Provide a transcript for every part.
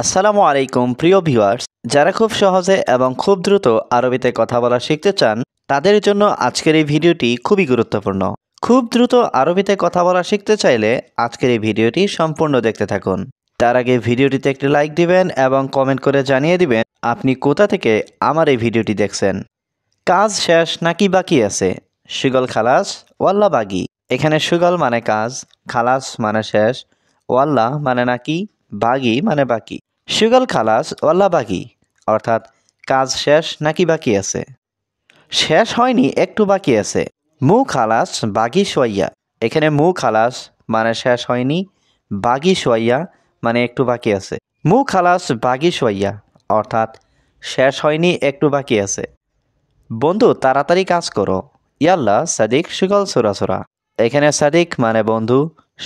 আসসালামু আলাইকুম প্রিয় ভিউয়ার্স, যারা খুব সহজে এবং খুব দ্রুত আরবিতে কথা বলা শিখতে চান তাদের জন্য আজকের এই ভিডিওটি খুবই গুরুত্বপূর্ণ। খুব দ্রুত আরবিতে কথা বলা শিখতে চাইলে আজকের এই ভিডিওটি সম্পূর্ণ দেখতে থাকুন। তার আগে ভিডিওটিতে একটি লাইক দিবেন এবং কমেন্ট করে জানিয়ে দিবেন আপনি কোথা থেকে আমার এই ভিডিওটি দেখছেন। কাজ শেষ নাকি বাকি আছে? সুগল খালাস ওয়াল্লা বাগি। এখানে সুগল মানে কাজ, খালাস মানে শেষ, ওয়াল্লা মানে নাকি, বাগি মানে বাকি। সুগল খালাস ওয়াল্লা বাগি অর্থাৎ কাজ শেষ নাকি বাকি আছে। শেষ হয়নি, একটু বাকি আছে। মু খালাস বাগি সোয়াইয়া। এখানে মু খালাস মানে শেষ হয়নি, বাগি সোয়াইয়া মানে একটু বাকি আছে। মু খালাস বাগি সোয়াইয়া অর্থাৎ শেষ হয়নি, একটু বাকি আছে। বন্ধু তাড়াতাড়ি কাজ করো। ইয়াল্লা সাদিক সুগল সুরা সুরা। এখানে সাদিক মানে বন্ধু,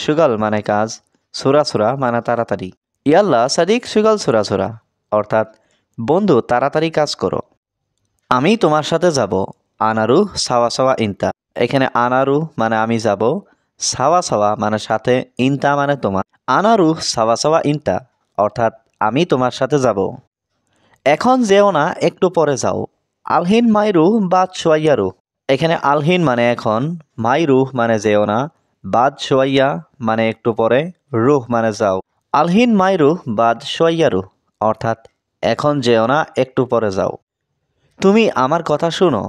সুগল মানে কাজ, সুরা সুরা মানে তাড়াতাড়ি। ইয়াল্লা সাদিক সুগল সুরা সুরা অর্থাৎ বন্ধু তাড়াতাড়ি কাজ করো। আমি তোমার সাথে যাব। আনারু সাওয়া সাওয়া ইনতা। এখানে আনারু মানে আমি যাব, সাওয়া সাওয়া মানে সাথে, ইনতা মানে তোমার। আনারু সাওয়া সাওয়া ইনতা অর্থাৎ আমি তোমার সাথে যাব। এখন যেও না, একটু পরে যাও। আলহিন মাইরু বাদ সোয়াইয়ারু। এখানে আলহিন মানে এখন, মাইরু মানে যেও না, বাদ সোয়াইয়া মানে একটু পরে, রুহ মানে যাও। আলহিন মাইরু বাদ সোয়াইয়ারু অর্থাৎ এখন যেও না, একটু পরে যাও। তুমি আমার কথা শুনো।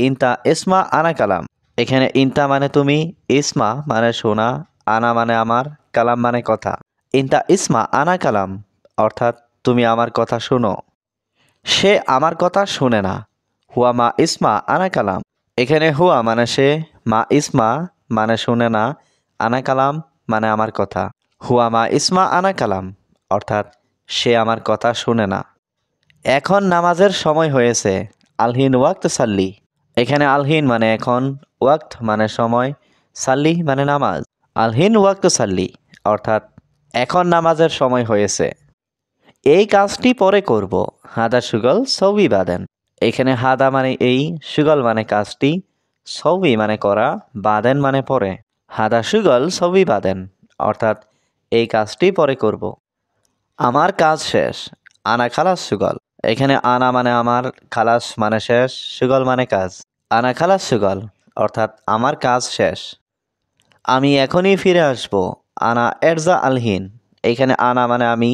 ইনতা ইসমা আনা কালাম। এখানে ইনতা মানে তুমি, ইসমা মানে শোনা, আনা মানে আমার, কালাম মানে কথা। ইনতা ইসমা আনা কালাম অর্থাৎ তুমি আমার কথা শুনো। সে আমার কথা শুনে না। হুয়া মা ইসমা আনা কালাম। এখানে হুয়া মানে সে, মা ইসমা মানে শুনে না, আনা কালাম মানে আমার কথা। হুয়া মা ইসমা আনা কালাম অর্থাৎ সে আমার কথা শুনে না। এখন নামাজের সময় হয়েছে। আলহিন ওয়াক্ত সাল্লি। এখানে আলহিন মানে এখন, ওয়াক্ত মানে সময়, সাল্লি মানে নামাজ। আলহিন ওয়াক্ত সাল্লি অর্থাৎ এখন নামাজের সময় হয়েছে। এই কাজটি পরে করব। হাদা সুগল সৌবি বাদেন। এখানে হাদা মানে এই, সুগল মানে কাজটি, সৌবি মানে করা, বাদেন মানে পরে। হাদা সুগল সৌবি বাদেন অর্থাৎ এই কাজটি পরে করব। আমার কাজ শেষ। আনা খালাস সুগল। এখানে আনা মানে আমার, খালাস মানে শেষ, সুগল মানে কাজ। আনা খালাস সুগল অর্থাৎ আমার কাজ শেষ। আমি এখনই ফিরে আসব। আনা এরজা আলহিন। এখানে আনা মানে আমি,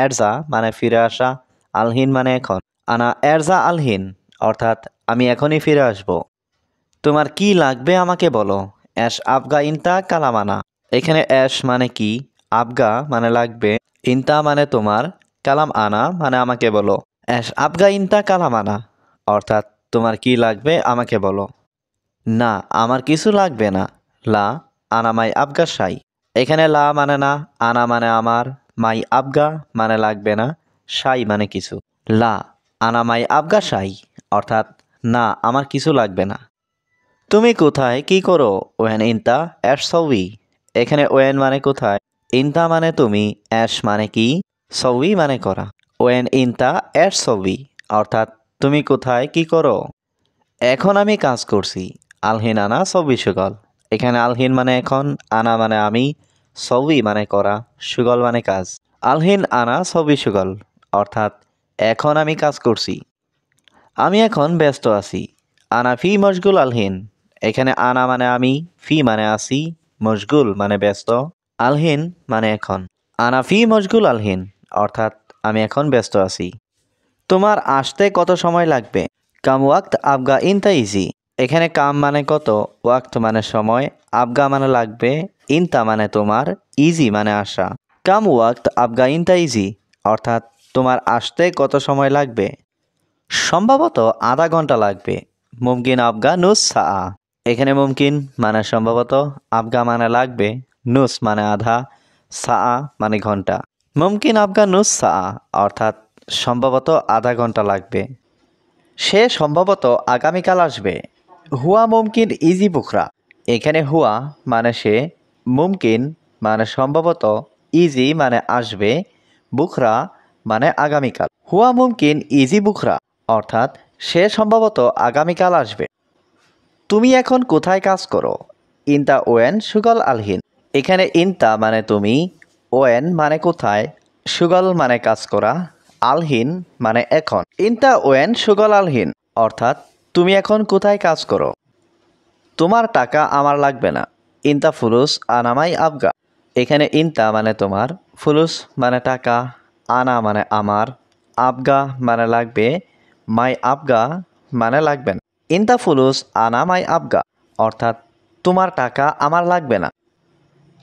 এরজা মানে ফিরে আসা, আলহিন মানে এখন। আনা এরজা আলহিন অর্থাৎ আমি এখনই ফিরে আসব। তোমার কি লাগবে আমাকে বলো। অ্যাশ আবগা ইনতা কালামানা। এখানে অ্যাশ মানে কি, আবগা মানে লাগবে, ইনতা মানে তোমার, কালাম আনা মানে আমাকে বলো। অ্যাশ আবগা ইনতা কালামানা অর্থাৎ তোমার কি লাগবে আমাকে বলো। না, আমার কিছু লাগবে না। লা আনা মাই আবগা সাই। এখানে লা মানে না, আনা মানে আমার, মাই আবগা মানে লাগবে না, সাই মানে কিছু। লা আনা মাই আবগা সাই অর্থাৎ না, আমার কিছু লাগবে না। তুমি কোথায় কি করো। ওয়েন ইনতা অ্যাশ সৌই। এখানে ওয়েন মানে কোথায়, ইনতা মানে তুমি, অ্যাশ মানে কি, সৌই মানে করা। ওয়েন ইনতা অ্যাশ সৌই অর্থাৎ তুমি কোথায় কি করো। এখন আমি কাজ করছি। আলহিন আনা সৌবি সুগল। এখানে আলহিন মানে এখন, আনা মানে আমি, সৌবি মানে করা, সুগল মানে কাজ। আলহিন আনা সৌবি সুগল অর্থাৎ এখন আমি কাজ করছি। আমি এখন ব্যস্ত আছি। আনা ফি মশগুল আলহিন। এখানে আনা মানে আমি, ফি মানে আছি, মশগুল মানে ব্যস্ত, আলহিন মানে এখন। আনা ফি মশগুল আলহিন অর্থাৎ আমি এখন ব্যস্ত আছি। তোমার আসতে কত সময় লাগবে। কাম ওয়াক্ত আবগা ইনতা ইজি। এখানে কাম মানে কত, ওয়াক্ত মানে সময়, আবগা মানে লাগবে, ইনতা মানে তোমার, ইজি মানে আসা। কাম ওয়াক্ত আবগা ইনতা ইজি অর্থাৎ তোমার আসতে কত সময় লাগবে। সম্ভবত আধা ঘন্টা লাগবে। মুমকিন আবগা নুস সা। এখানে মুমকিন মানে সম্ভবত, আবগা মানে লাগবে, নুস মানে আধা, সা মানে ঘন্টা। মুমকিন আবগা নুস সা অর্থাৎ সম্ভবত আধা ঘন্টা লাগবে। সে সম্ভবত আগামীকাল আসবে। হুয়া মুমকিন ইজি বুখরা। এখানে হুয়া মানে সে, মুমকিন মানে সম্ভবত, ইজি মানে আসবে, বুখরা মানে আগামীকাল। হুয়া মুমকিন ইজি বুখরা অর্থাৎ সে সম্ভবত আগামীকাল আসবে। তুমি এখন কোথায় কাজ করো। ইনতা ওয়েন সুগল আলহিন। এখানে ইনতা মানে তুমি, ওয়েন মানে কোথায়, সুগল মানে কাজ করা, আলহিন মানে এখন। ইনতা ওয়েন সুগল আলহিন অর্থাৎ তুমি এখন কোথায় কাজ করো। তোমার টাকা আমার লাগবে না। ইনতা ফুলুস আনামাই আবগা। এখানে ইনতা মানে তোমার, ফুলুস মানে টাকা, আনা মানে আমার, আবগা মানে লাগবে, মাই আবগা মানে লাগবে না। ইনতা ফুলুস আনা মাই আবগা অর্থাৎ তোমার টাকা আমার লাগবে না।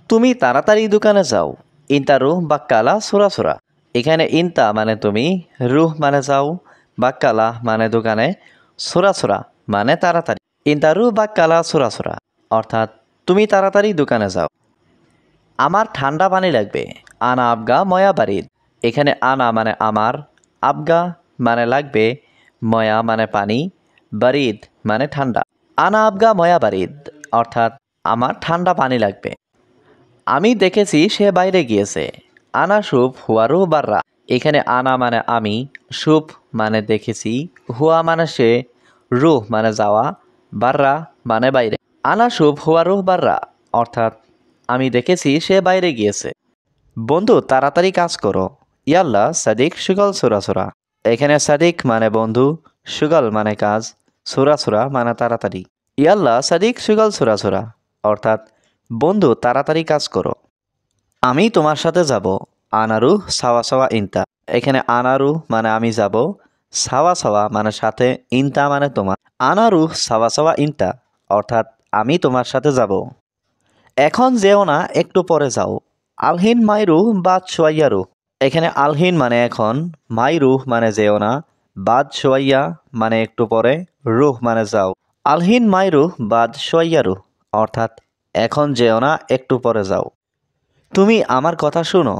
তুমি তাড়াতাড়ি দোকানে যাও। ইনতা রুহ বাক্কালা সুরা সুরা। এখানে ইনতা মানে তুমি, রুহ মানে যাও, বাক্কালা মানে দোকানে, সুরা সুরা মানে তাড়াতাড়ি। ইনতা রুহ বাক্কালা সুরা সুরা অর্থাৎ তুমি তাড়াতাড়ি দোকানে যাও। আমার ঠান্ডা পানি লাগবে। আনা আবগা ময়া বারিদ। এখানে আনা মানে আমার, আবগা মানে লাগবে, ময়া মানে পানি, বারিদ মানে ঠান্ডা। আনা আবগা ময়া বারিদ অর্থাৎ আমার ঠান্ডা পানি লাগবে। আমি দেখেছি সে বাইরে গিয়েছে। আনা শুভ হুয়ারু বাররা। এখানে আনা মানে আমি, শুভ মানে দেখেছি, হুয়া মানে সে, রুহ মানে যাওয়া, বাররা মানে বাইরে। আনা শুভ হুয়ারু বাররা অর্থাৎ আমি দেখেছি সে বাইরে গিয়েছে। বন্ধু তাড়াতাড়ি কাজ করো। ইয়াল্লা সাদিক সুগল সুরা সুরা। এখানে সাদিক মানে বন্ধু, সুগল মানে কাজ, সুরা সুরা মানে তাড়াতাড়ি। ইয়াল্লা সাদিক সুগল সুরা সুরা অর্থাৎ বন্ধু তাড়াতাড়ি কাজ করো। আমি তোমার সাথে যাব। আনারু সাওয়া সাওয়া ইনতা। এখানে আনারু মানে আমি যাব, সাওয়া সাওয়া মানে সাথে, ইনতা মানে তোমার। আনারু সাওয়া সাওয়া ইনতা অর্থাৎ আমি তোমার সাথে যাব। এখন যেও না, একটু পরে যাও। আলহিন মাইরু বাদ সোয়াইয়ারু। এখানে আলহিন মানে এখন, মাইরু মানে যেও না, বাদ সোয়াইয়া মানে একটু পরে, রুহ মানে যাও। আলহিন মাইরু বাদ সোয়াইয়ারু অর্থাৎ এখন যেও না, একটু পরে যাও। তুমি আমার কথা শুনো।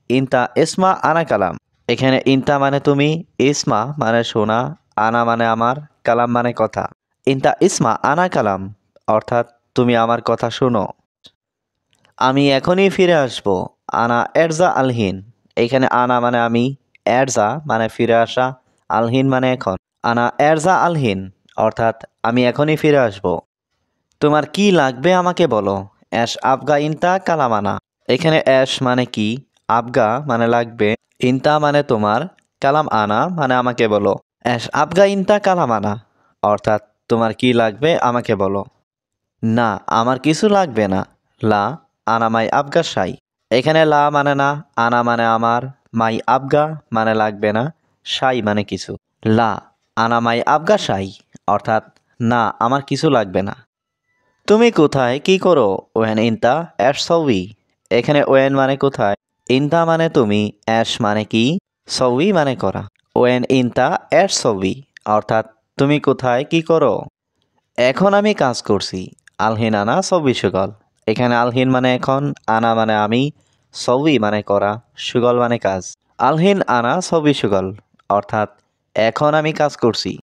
ইনতা ইসমা আনা কালাম। এখানে ইনতা মানে তুমি, ইসমা মানে শোনা, আনা মানে আমার, কালাম মানে কথা। ইনতা ইসমা আনা কালাম অর্থাৎ তুমি আমার কথা শুনো। আমি এখনই ফিরে আসব। আনা এরজা আলহিন। এখানে আনা মানে আমি, এরজা মানে ফিরে আসা, আলহিন মানে এখন। আনা এরজা আলহিন অর্থাৎ আমি এখনই ফিরে আসব। তোমার কি লাগবে আমাকে বলো। অ্যাশ আবগা ইনতা কালামানা। এখানে অ্যাশ মানে কি, আবগা মানে লাগবে, ইনতা মানে তোমার, কালাম আনা মানে আমাকে বলো। অ্যাশ আবগা ইনতা কালাম আনা অর্থাৎ তোমার কি লাগবে আমাকে বলো। না আমার কিছু লাগবে না। লা আনা মাই আবগা সাই। এখানে লা মানে না, আনা মানে আমার, মাই আবগা মানে লাগবে না, সাই মানে কিছু। লা আনা মাই আবগা সাই অর্থাৎ না আমার কিছু লাগবে না। তুমি কোথায় কি করো। ওয়েন ইনতা অ্যাশ সউই। এখানে ওয়েন মানে কোথায়, ইনতা মানে তুমি, অ্যাশ মানে কি, সউই মানে করা। ওয়েন ইনতা অ্যাশ সউই অর্থাৎ তুমি কোথায় কি করো। এখন আমি কাজ করছি। আলহিন আনা সউই সুগল। এখানে আলহিন মানে এখন, আনা মানে আমি, সউই মানে করা, সুগল মানে কাজ। আলহিন আনা সউই সুগল অর্থাৎ এখন আমি কাজ করছি।